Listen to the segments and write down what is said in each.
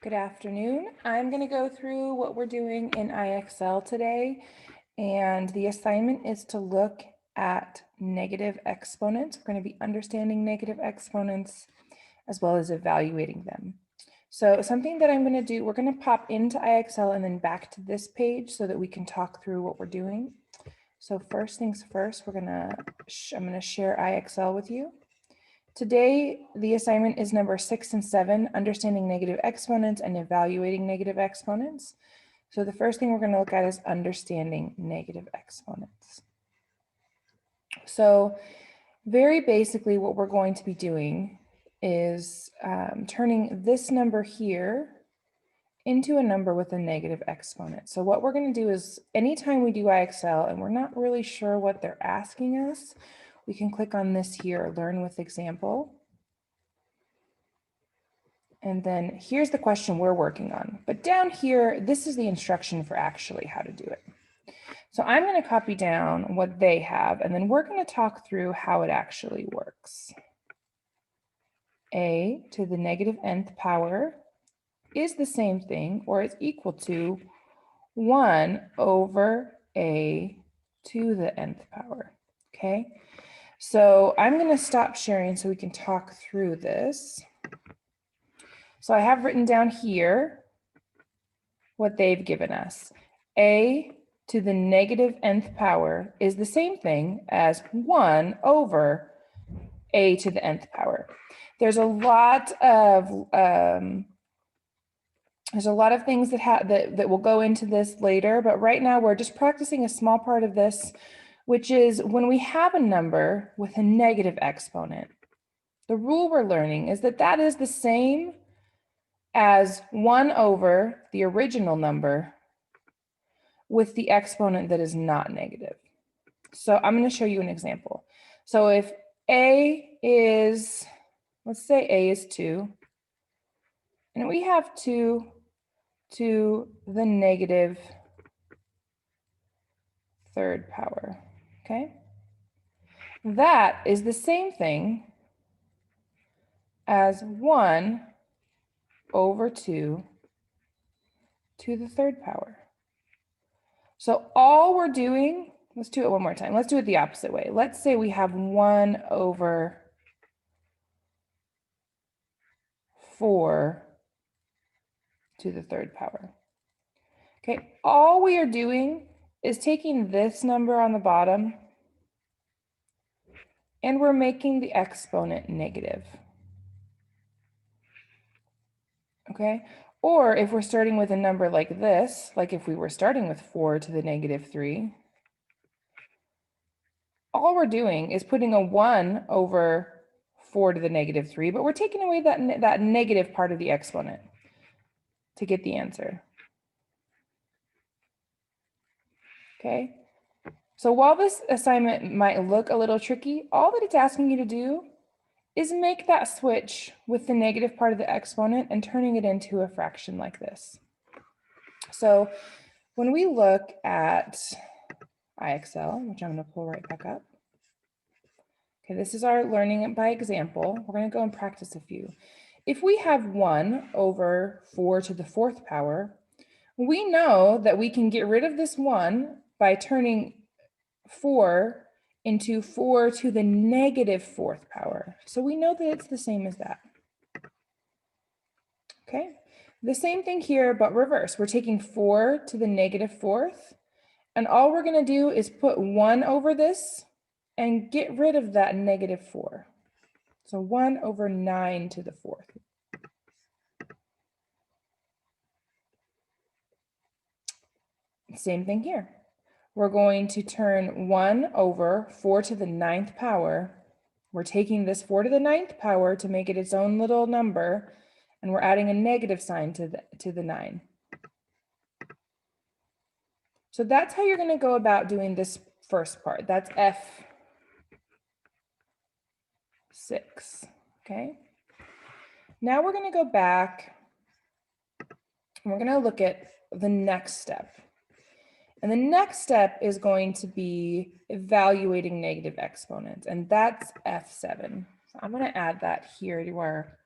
Good afternoon. I'm going to go through what we're doing in IXL today, and the assignment is to look at negative exponents. We're going to be understanding negative exponents as well as evaluating them. So something that I'm going to do, we're going to pop into IXL and then back to this page so that we can talk through what we're doing. So first things first, I'm going to share IXL with you. Today, the assignment is number 6 and 7, understanding negative exponents and evaluating negative exponents. So the first thing we're going to look at is understanding negative exponents. So very basically what we're going to be doing is turning this number here into a number with a negative exponent. So what we're going to do is anytime we do IXL and we're not really sure what they're asking us, we can click on this here, learn with example. And then here's the question we're working on. But down here, this is the instruction for actually how to do it. So I'm going to copy down what they have, and then we're going to talk through how it actually works. A to the negative nth power is the same thing, or it's equal to 1 over a to the nth power. Okay, so I'm going to stop sharing so we can talk through this. So I have written down here what they've given us. A to the negative nth power is the same thing as 1 over a to the nth power. There's a lot of things that will go into this later, but right now we're just practicing a small part of this, which is when we have a number with a negative exponent, the rule we're learning is that that is the same as 1 over the original number with the exponent that is not negative. So I'm going to show you an example. So if a is, let's say a is 2, and we have 2 to the negative third power, okay? That is the same thing as 1 over 2 to the third power. So all we're doing, let's do it one more time. Let's do it the opposite way. Let's say we have 1 over 4 to the third power. Okay, all we are doing is taking this number on the bottom and we're making the exponent negative. Okay, or if we're starting with a number like this, like if we were starting with 4 to the negative 3, all we're doing is putting a 1 over 4 to the negative 3, but we're taking away that negative part of the exponent to get the answer. Okay, so while this assignment might look a little tricky, all that it's asking you to do is make that switch with the negative part of the exponent and turning it into a fraction like this. So when we look at IXL, which I'm going to pull right back up. Okay, this is our learning it by example. We're going to go and practice a few. If we have 1 over 4 to the fourth power, we know that we can get rid of this 1 by turning 4 into 4 to the negative fourth power. So we know that it's the same as that. Okay, the same thing here, but reverse. We're taking 4 to the negative fourth, and all we're going to do is put 1 over this and get rid of that negative 4. So 1 over 9 to the fourth. Same thing here. We're going to turn 1 over 4 to the 9th power. We're taking this 4 to the 9th power to make it its own little number, and we're adding a negative sign to the 9. So that's how you're going to go about doing this first part. That's F.6, okay? Now we're going to go back, and we're going to look at the next step. And the next step is going to be evaluating negative exponents, and that's F7. So I'm going to add that here to our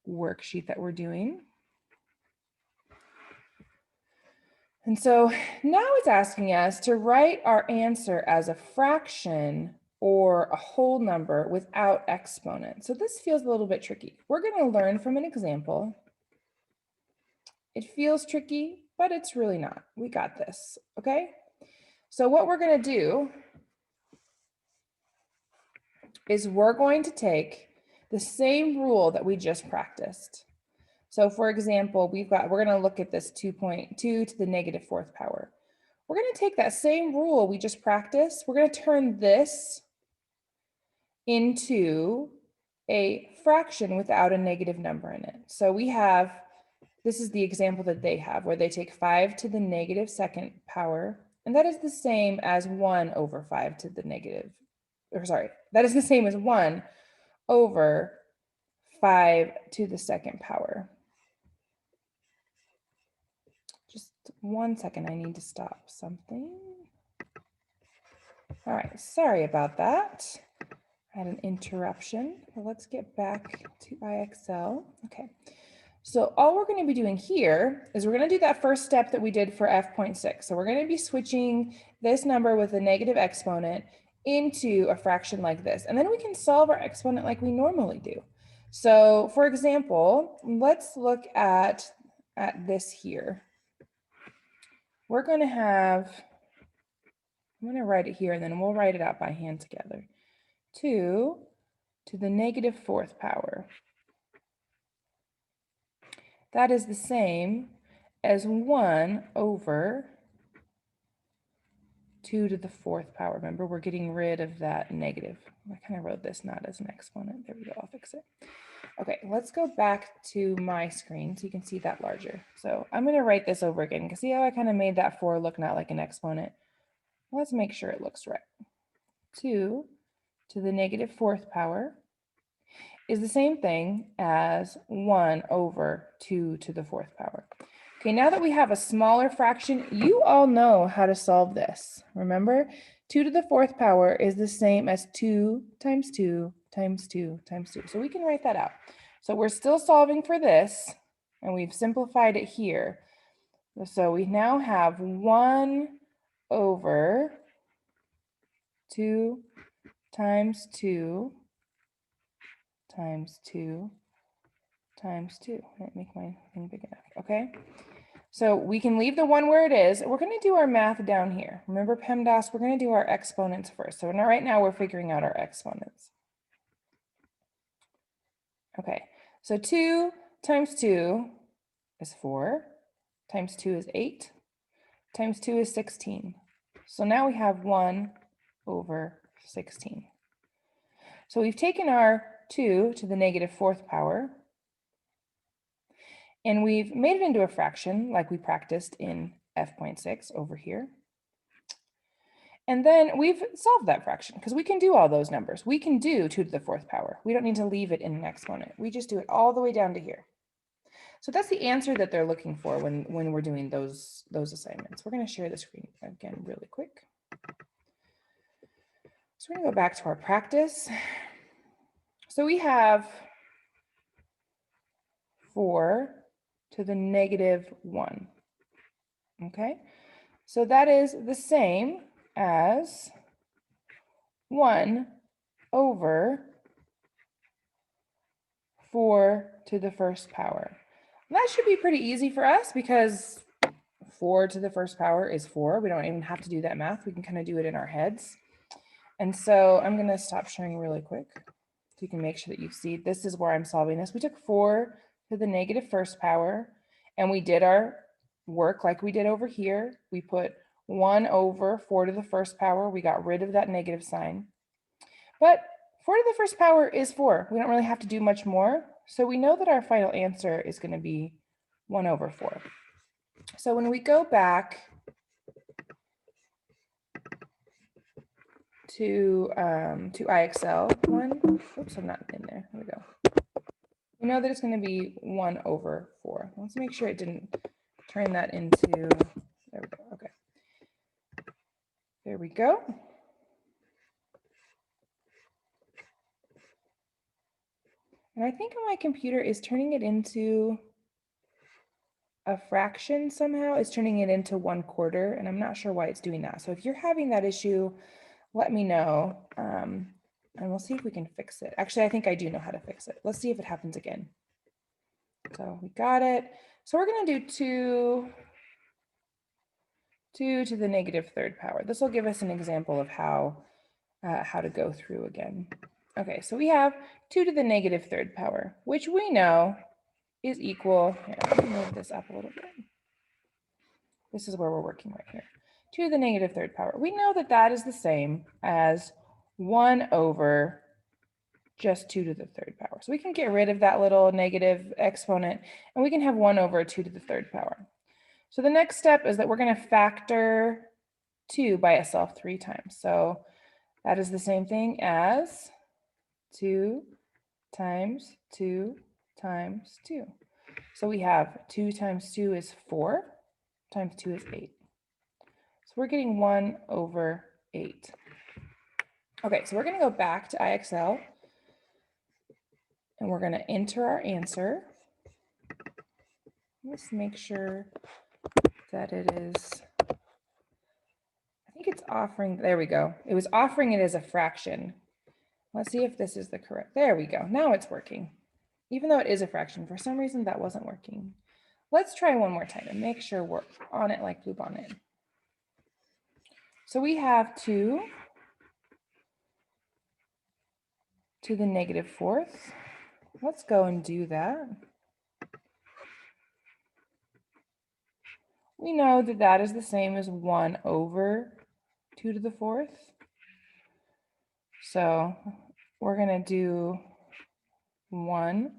worksheet that we're doing. And so now it's asking us to write our answer as a fraction or a whole number without exponents. So this feels a little bit tricky. We're going to learn from an example. It feels tricky, but it's really not. We got this, okay? So what we're going to do is we're going to take the same rule that we just practiced. So for example, we're going to look at this 2.2 to the negative fourth power. We're going to take that same rule we just practiced. We're going to turn this into a fraction without a negative number in it. So we have, this is the example that they have, where they take 5 to the negative second power, and that is the same as 1 over 5 to the negative, or sorry, that is the same as 1 over 5 to the second power. Just 1 second, I need to stop something. All right, sorry about that. I had an interruption. Well, let's get back to IXL. Okay, so all we're going to be doing here is we're going to do that first step that we did for F.6. So we're going to be switching this number with a negative exponent into a fraction like this. And then we can solve our exponent like we normally do. So for example, let's look at this here. We're going to have, I'm going to write it here and then we'll write it out by hand together. 2 to the negative fourth power. That is the same as 1 over 2 to the fourth power. Remember, we're getting rid of that negative. I kind of wrote this not as an exponent. There we go, I'll fix it. Okay, let's go back to my screen so you can see that larger. So I'm going to write this over again because see how I kind of made that 4 look not like an exponent? Let's make sure it looks right. 2 to the negative fourth power is the same thing as 1 over 2 to the fourth power. Okay, now that we have a smaller fraction, you all know how to solve this. Remember, 2 to the fourth power is the same as 2 times 2 times 2 times 2. So we can write that out. So we're still solving for this, and we've simplified it here. So we now have 1 over 2 times 2 times 2 times 2. Make my thing big enough, okay? So we can leave the 1 where it is. We're going to do our math down here. Remember PEMDAS, we're going to do our exponents first. So now, right now we're figuring out our exponents. Okay, so 2 times 2 is 4, times 2 is 8, times 2 is 16. So now we have 1 over 16. So we've taken our 2 to the negative fourth power, and we've made it into a fraction like we practiced in F.6 over here. And then we've solved that fraction because we can do all those numbers. We can do 2 to the fourth power. We don't need to leave it in an exponent. We just do it all the way down to here. So that's the answer that they're looking for when we're doing those assignments. We're going to share the screen again really quick. So we're going to go back to our practice. So we have 4 to the negative 1. Okay, so that is the same as 1 over 4 to the first power. And that should be pretty easy for us because 4 to the first power is 4. We don't even have to do that math. We can kind of do it in our heads. And so I'm going to stop sharing really quick so you can make sure that you see this is where I'm solving this. We took 4 to the negative first power and we did our work like we did over here. We put 1 over 4 to the first power. We got rid of that negative sign. But 4 to the first power is 4. We don't really have to do much more. So we know that our final answer is going to be 1 over 4. So when we go back to IXL one, oops, I'm not in there. There we go. We know that it's going to be 1 over 4. Let's make sure it didn't turn that into, there we go. Okay. There we go. And I think my computer is turning it into a fraction somehow, it's turning it into 1/4, and I'm not sure why it's doing that. So if you're having that issue, let me know, and we'll see if we can fix it. Actually, I think I do know how to fix it. Let's see if it happens again. So we got it. So we're going to do 2 to the negative third power. This will give us an example of how to go through again. Okay, so we have 2 to the negative third power, which we know is equal. Here, let me move this up a little bit. This is where we're working right here. 2 to the negative third power. We know that that is the same as 1 over just 2 to the third power. So we can get rid of that little negative exponent, and we can have 1 over 2 to the third power. So the next step is that we're going to factor 2 by itself 3 times. So that is the same thing as 2 times 2 times 2. So we have 2 times 2 is 4, times 2 is 8. So we're getting 1 over 8. Okay, so we're going to go back to IXL, and we're going to enter our answer. Let's make sure that it is, I think it's offering, there we go. It was offering it as a fraction. Let's see if this is the correct, there we go. Now it's working. Even though it is a fraction, for some reason that wasn't working. Let's try one more time and make sure we're on it like Bluebonnet. So we have 2 to the negative fourth. Let's go and do that. We know that that is the same as 1 over 2 to the fourth. So we're going to do 1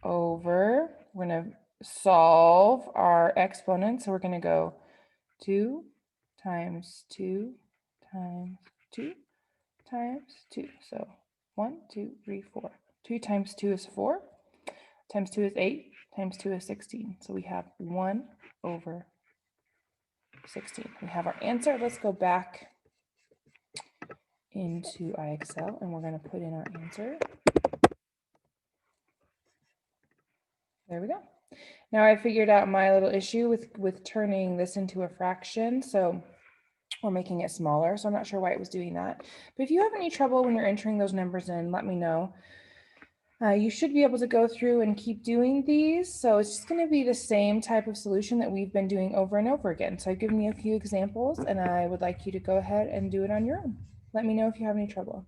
over, we're going to solve our exponents. So we're going to go 2 times 2 times 2 times 2. So 1, 2, 3, 4. 2 times 2 is 4, times 2 is 8, times 2 is 16. So we have 1 over 16. We have our answer. Let's go back into IXL, and we're going to put in our answer. There we go. Now I figured out my little issue with turning this into a fraction. So we're making it smaller. So I'm not sure why it was doing that. But if you have any trouble when you're entering those numbers in, let me know. You should be able to go through and keep doing these. So it's just going to be the same type of solution that we've been doing over and over again. So I've given you a few examples, and I would like you to go ahead and do it on your own. Let me know if you have any trouble.